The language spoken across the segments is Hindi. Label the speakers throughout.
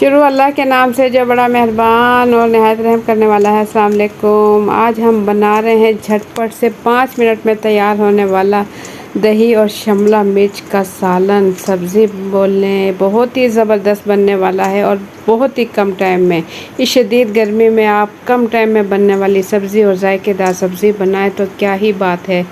Speaker 1: शुरू अल्लाह के नाम से जो बड़ा मेहरबान और नहायत रहम करने वाला है। अस्सलाम वालेकुम। आज हम बना रहे हैं झटपट से 5 मिनट में तैयार होने वाला दही और शिमला मिर्च का सालन। सब्ज़ी बोलें बहुत ही ज़बरदस्त बनने वाला है और बहुत ही कम टाइम में। इस शदीद गर्मी में आप कम टाइम में बनने वाली सब्ज़ी और जायकेदार सब्ज़ी बनाएं तो क्या ही बात है।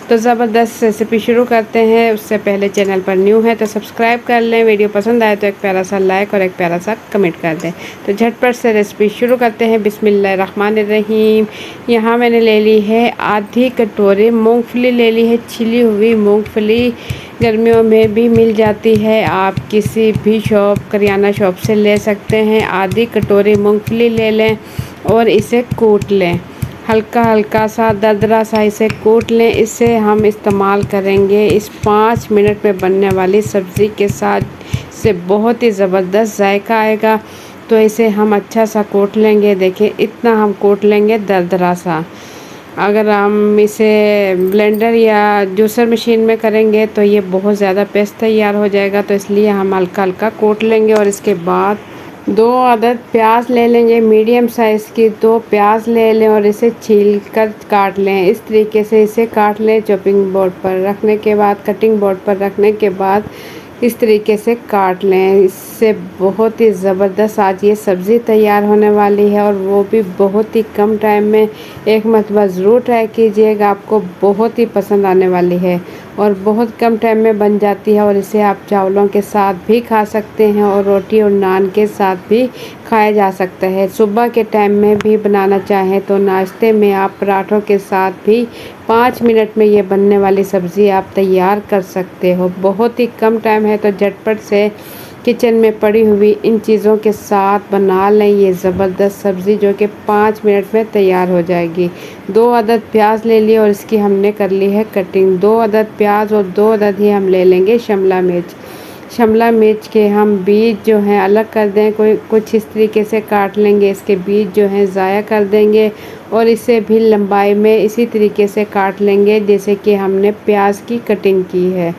Speaker 1: तो ज़बरदस्त रेसिपी शुरू करते हैं। उससे पहले चैनल पर न्यू है तो सब्सक्राइब कर लें। वीडियो पसंद आए तो एक प्यारा सा लाइक और एक प्यारा सा कमेंट कर दें। तो झटपट से रेसिपी शुरू करते हैं। बिस्मिल्लाहिर्रहमानिर्रहीम। यहाँ मैंने ले ली है आधी कटोरी मूंगफली ले ली है, छिली हुई मूंगफली। गर्मियों में भी मिल जाती है, आप किसी भी शॉप करियाना शॉप से ले सकते हैं। आधी कटोरी मूंगफली ले लें और इसे कूट लें। हल्का हल्का सा दरदरा सा इसे कूट लें। इसे हम इस्तेमाल करेंगे इस 5 मिनट में बनने वाली सब्ज़ी के साथ। इससे बहुत ही ज़बरदस्त जायका आएगा। तो इसे हम अच्छा सा कूट लेंगे। देखिए इतना हम कूट लेंगे दरदरा सा। अगर हम इसे ब्लेंडर या जूसर मशीन में करेंगे तो ये बहुत ज़्यादा पेस्ट तैयार हो जाएगा। तो इसलिए हम हल्का हल्का कूट लेंगे। और इसके बाद 2 अदद प्याज ले लेंगे, मीडियम साइज़ की 2 प्याज ले लें और इसे छील कर काट लें। इस तरीके से इसे काट लें। चॉपिंग बोर्ड पर रखने के बाद, कटिंग बोर्ड पर रखने के बाद इस तरीके से काट लें। इससे बहुत ही ज़बरदस्त आज ये सब्ज़ी तैयार होने वाली है और वो भी बहुत ही कम टाइम में। एक मरतबा ज़रूर ट्राई कीजिएगा, आपको बहुत ही पसंद आने वाली है और बहुत कम टाइम में बन जाती है। और इसे आप चावलों के साथ भी खा सकते हैं और रोटी और नान के साथ भी खाया जा सकता है। सुबह के टाइम में भी बनाना चाहें तो नाश्ते में आप पराठों के साथ भी 5 मिनट में ये बनने वाली सब्ज़ी आप तैयार कर सकते हो। बहुत ही कम टाइम है तो झटपट से किचन में पड़ी हुई इन चीज़ों के साथ बना लें ये ज़बरदस्त सब्ज़ी, जो कि 5 मिनट में तैयार हो जाएगी। 2 अदद प्याज ले लिए और इसकी हमने कर ली है कटिंग। 2 अदद प्याज और 2 अदद ही हम ले लेंगे शिमला मिर्च। शिमला मिर्च के हम बीज जो हैं अलग कर दें, कुछ इस तरीके से काट लेंगे। इसके बीज जो हैं ज़ाया कर देंगे और इसे भी लंबाई में इसी तरीके से काट लेंगे जैसे कि हमने प्याज की कटिंग की है।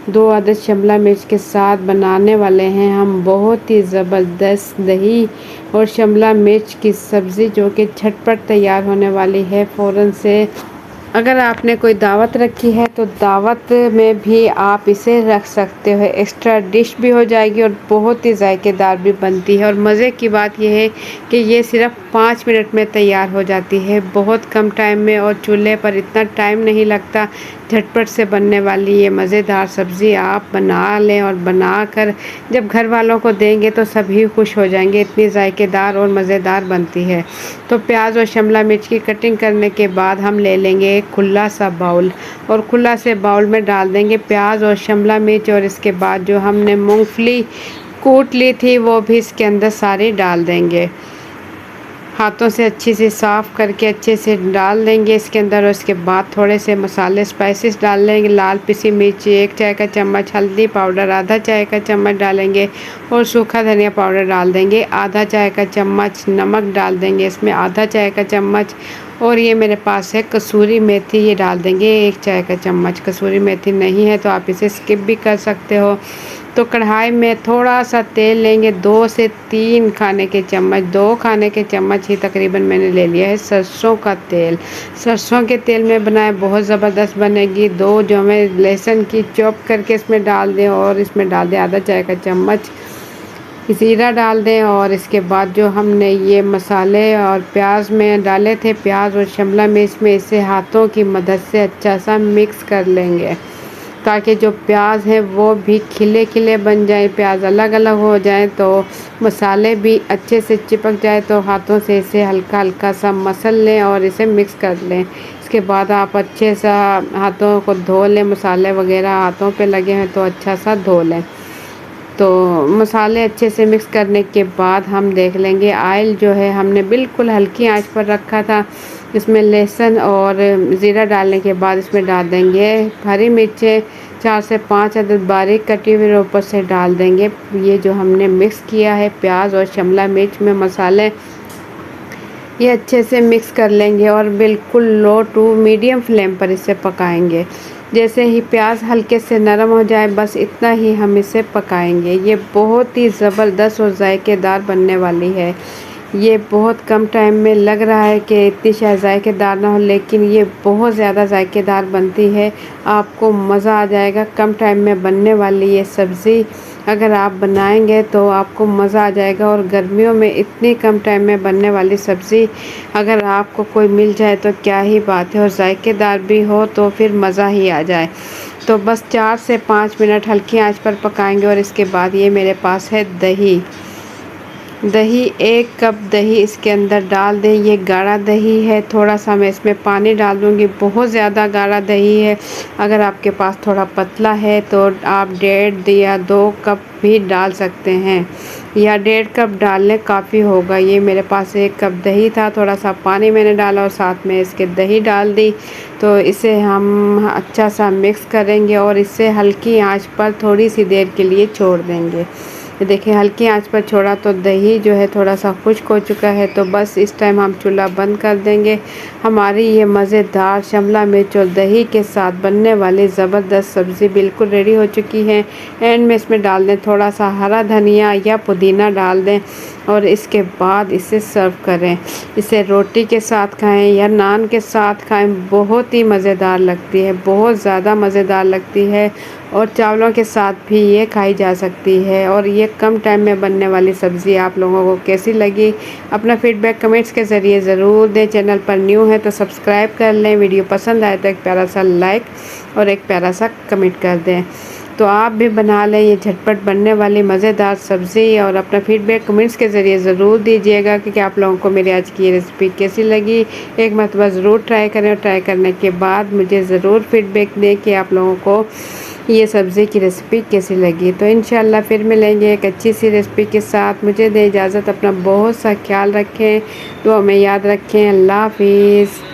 Speaker 1: 2 अदद शिमला मिर्च के साथ बनाने वाले हैं हम बहुत ही ज़बरदस्त दही और शिमला मिर्च की सब्ज़ी, जो कि झटपट तैयार होने वाली है फ़ौरन से। अगर आपने कोई दावत रखी है तो दावत में भी आप इसे रख सकते हो। एक्स्ट्रा डिश भी हो जाएगी और बहुत ही जायकेदार भी बनती है। और मज़े की बात यह है कि ये सिर्फ 5 मिनट में तैयार हो जाती है, बहुत कम टाइम में, और चूल्हे पर इतना टाइम नहीं लगता। झटपट से बनने वाली ये मज़ेदार सब्ज़ी आप बना लें और बनाकर जब घर वालों को देंगे तो सभी खुश हो जाएंगे। इतनी जायकेदार और मज़ेदार बनती है। तो प्याज और शिमला मिर्च की कटिंग करने के बाद हम ले लेंगे एक खुला सा बाउल और खुला से बाउल में डाल देंगे प्याज और शिमला मिर्च। और इसके बाद जो हमने मूंगफली कूट ली थी वो भी इसके अंदर सारी डाल देंगे। हाथों से अच्छी से साफ़ करके अच्छे से डाल देंगे इसके अंदर। और इसके बाद थोड़े से मसाले स्पाइसेस डाल लेंगे। लाल पिसी मिर्ची 1 चाय का चम्मच, हल्दी पाउडर आधा चाय का चम्मच डालेंगे और सूखा धनिया पाउडर डाल देंगे आधा चाय का चम्मच। नमक डाल देंगे इसमें आधा चाय का चम्मच। और ये मेरे पास है कसूरी मेथी, ये डाल देंगे 1 चाय का चम्मच। कसूरी मेथी नहीं है तो आप इसे स्किप भी कर सकते हो। तो कढ़ाई में थोड़ा सा तेल लेंगे, 2 से 3 खाने के चम्मच, 2 खाने के चम्मच ही तकरीबन मैंने ले लिया है सरसों का तेल। सरसों के तेल में बनाए बहुत ज़बरदस्त बनेगी। 2 जो मैं लहसुन की चॉप करके इसमें डाल दें और इसमें डाल दें आधा चाय का चम्मच ज़ीरा डाल दें। और इसके बाद जो हमने ये मसाले और प्याज में डाले थे, प्याज और शिमला मिर्च में, इसे हाथों की मदद से अच्छा सा मिक्स कर लेंगे ताकि जो प्याज है वो भी खिले खिले बन जाए, प्याज अलग अलग हो जाए तो मसाले भी अच्छे से चिपक जाए। तो हाथों से इसे हल्का हल्का सा मसल लें और इसे मिक्स कर लें। इसके बाद आप अच्छे सा हाथों को धो लें, मसाले वगैरह हाथों पे लगे हैं तो अच्छा सा धो लें। तो मसाले अच्छे से मिक्स करने के बाद हम देख लेंगे ऑयल जो है हमने बिल्कुल हल्की आंच पर रखा था। इसमें लहसुन और ज़ीरा डालने के बाद इसमें डाल देंगे हरी मिर्चें 4 से 5 अदद बारीक कटी हुई, ऊपर से डाल देंगे ये जो हमने मिक्स किया है प्याज और शिमला मिर्च में मसाले। ये अच्छे से मिक्स कर लेंगे और बिल्कुल लो टू मीडियम फ्लेम पर इसे पकाएंगे। जैसे ही प्याज हल्के से नरम हो जाए बस इतना ही हम इसे पकाएंगे। ये बहुत ही ज़बरदस्त और जायकेदार बनने वाली है। ये बहुत कम टाइम में लग रहा है कि इतनी शायद जायकेदार ना हो, लेकिन ये बहुत ज़्यादा जायकेदार बनती है। आपको मज़ा आ जाएगा। कम टाइम में बनने वाली ये सब्ज़ी अगर आप बनाएंगे तो आपको मज़ा आ जाएगा। और गर्मियों में इतनी कम टाइम में बनने वाली सब्ज़ी अगर आपको कोई मिल जाए तो क्या ही बात है, और जायकेदार भी हो तो फिर मज़ा ही आ जाए। तो बस 4 से 5 मिनट हल्की आंच पर पकाएंगे। और इसके बाद ये मेरे पास है दही। 1 कप दही इसके अंदर डाल दें। ये गाढ़ा दही है, थोड़ा सा मैं इसमें पानी डाल दूँगी। बहुत ज़्यादा गाढ़ा दही है। अगर आपके पास थोड़ा पतला है तो आप 1.5 या 2 कप भी डाल सकते हैं, या 1.5 कप डालने काफ़ी होगा। ये मेरे पास 1 कप दही था, थोड़ा सा पानी मैंने डाला और साथ में इसके दही डाल दी। तो इसे हम अच्छा सा मिक्स करेंगे और इसे हल्की आंच पर थोड़ी सी देर के लिए छोड़ देंगे। देखिए हल्की आंच पर छोड़ा तो दही जो है थोड़ा सा खुश्क हो चुका है। तो बस इस टाइम हम चूल्हा बंद कर देंगे। हमारी ये मज़ेदार शिमला मिर्च और दही के साथ बनने वाली ज़बरदस्त सब्ज़ी बिल्कुल रेडी हो चुकी है। एंड में इसमें डाल दें थोड़ा सा हरा धनिया या पुदीना डाल दें और इसके बाद इसे सर्व करें। इसे रोटी के साथ खाएं या नान के साथ खाएं, बहुत ही मज़ेदार लगती है, बहुत ज़्यादा मज़ेदार लगती है। और चावलों के साथ भी ये खाई जा सकती है। और ये कम टाइम में बनने वाली सब्ज़ी आप लोगों को कैसी लगी, अपना फीडबैक कमेंट्स के ज़रिए ज़रूर दें। चैनल पर न्यू है तो सब्सक्राइब कर लें। वीडियो पसंद आए तो एक प्यारा सा लाइक और एक प्यारा सा कमेंट कर दें। तो आप भी बना लें ये झटपट बनने वाली मज़ेदार सब्ज़ी और अपना फीडबैक कमेंट्स के ज़रिए ज़रूर दीजिएगा कि आप लोगों को मेरी आज की ये रेसिपी कैसी लगी। एक मरतबा ज़रूर ट्राई करें और ट्राई करने के बाद मुझे ज़रूर फीडबैक दें कि आप लोगों को ये सब्ज़ी की रेसिपी कैसी लगी। तो इंशाल्लाह फिर मिलेंगे एक अच्छी सी रेसिपी के साथ। मुझे दें इजाज़त, अपना बहुत सा ख्याल रखें, तो हमें याद रखें। अल्लाह हाफिज़।